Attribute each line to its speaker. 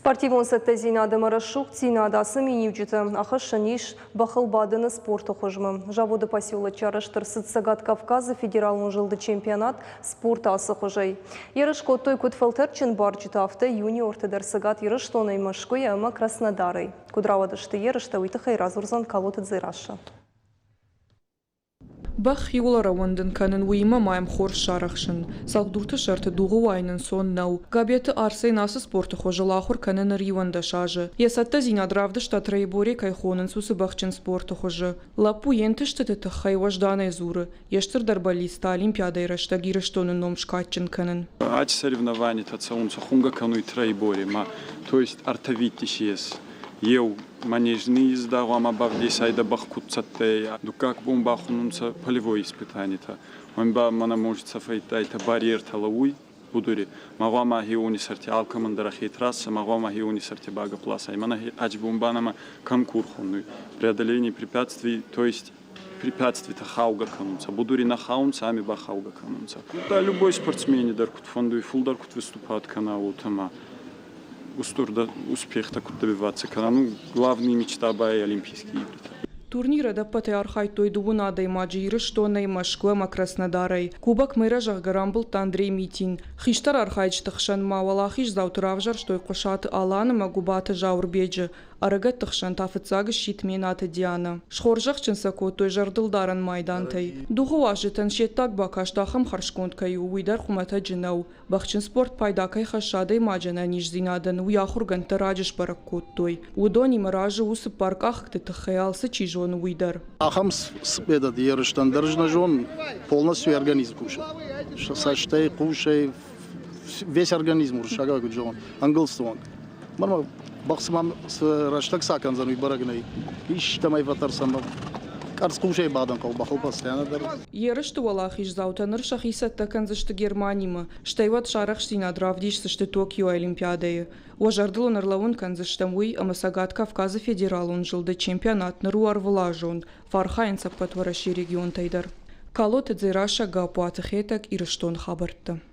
Speaker 1: Спортивон цæттәдзинады рәсугъддзинад миниуджытæ ахæссæн бæхылбадыны спорты хуызмæ. Заводы посёлочы арăштăрсыд Цæгат Кавказы федералон зылды чемпионат спорты хуызæй. Ерыс кодтой куыд фæлтәрдджын барджытæ афтæ юниортæ Цæгат Ирыстонæй Мæскуыйæ Краснодарый. Кудравадышты ерышта уйты разурзан калоты дзыраша.
Speaker 2: Бах юлара вандын канын уйма майм хор шарахшын. Салгдурты шарты дугу вайнын сон нау. Габеты Арсен асы спорты хожалахур канын риванда шажы. Цæттæдзинад равды штатрай боре кайхонын сусы бахчын спорты хожы. Лапу ентышты ты хай важданай зуры. Ештыр дарбалиста олимпиада ирашта гирыштонын ном шкатчын канын.
Speaker 3: Ач соревнований тацаунца хунга кануй трай боре, то есть артовитиш Ев манежный езда, гуама бавдес айда бахкутцатэ, дукак бомбахунунца полевое испытание-то. Он ба мана может сафайта это барьер талауй, будури. Магуама хиони сарти алкамандарахи трасса, магуама хиони сарти бага пласа. И мана ач бомбанама конкурхунный. Преодоление препятствий, то есть препятствий-то хауга канунца. Будури на хаунца, ами ба хауга канунца. Да, любой спортсмен даркут фонду и фулдаркут выступает каналу тама. Устурда успех так добиваться, когда главная мечта бай Олимпийские игры.
Speaker 2: Турнира да патриархайтой дувунадай Цæгат Ирыстонæй Мæскуыйæ Краснодарай. Кубок мэражах гарамбыл Андрей Митин. Хиштар архайчтахшан мавалахиш завтравжар что Хъуысаты Алан Гуыбаты Зауырбеджы. Арăгăт тăхшан тафыцагăщи Тменаты Диана. Шхоржахчынса кодтой жардылдаран майдантай. Духуашытын шеттак бакаштахым харшконткай уйдар хъумæтăджынăу. Бахчын спорт пайдакай хăшадай маджана нижзинадын уяхурган тăраджыш парак кодтой. Удони мыражы усы парках тăтăхăялсы чижон уйдар.
Speaker 4: Ахам этот ерыштан держнажон полностью организм кушает. Сачтай, кушай, весь организм уршага гуджон. Англстон. Марма бахсмам с раштак сакан за барагнай. Иш тамай ватарсам. Карс кушай бадан кал бахал постоянно дар.
Speaker 2: Ерыс туалахиш заутаныр Хъуысаты канзышты Германима. Штайват шарахшти надравдишсышты Токио Олимпиадайы. Уажардылы нырлауын канзыштамуй Цæгат Кавказы федералон жылды чемпионат ныруар влажон. Фархайн сапкатвараши регион тайдар. Калоты дзыраша гапуаты хетак Ирыштон хабартты.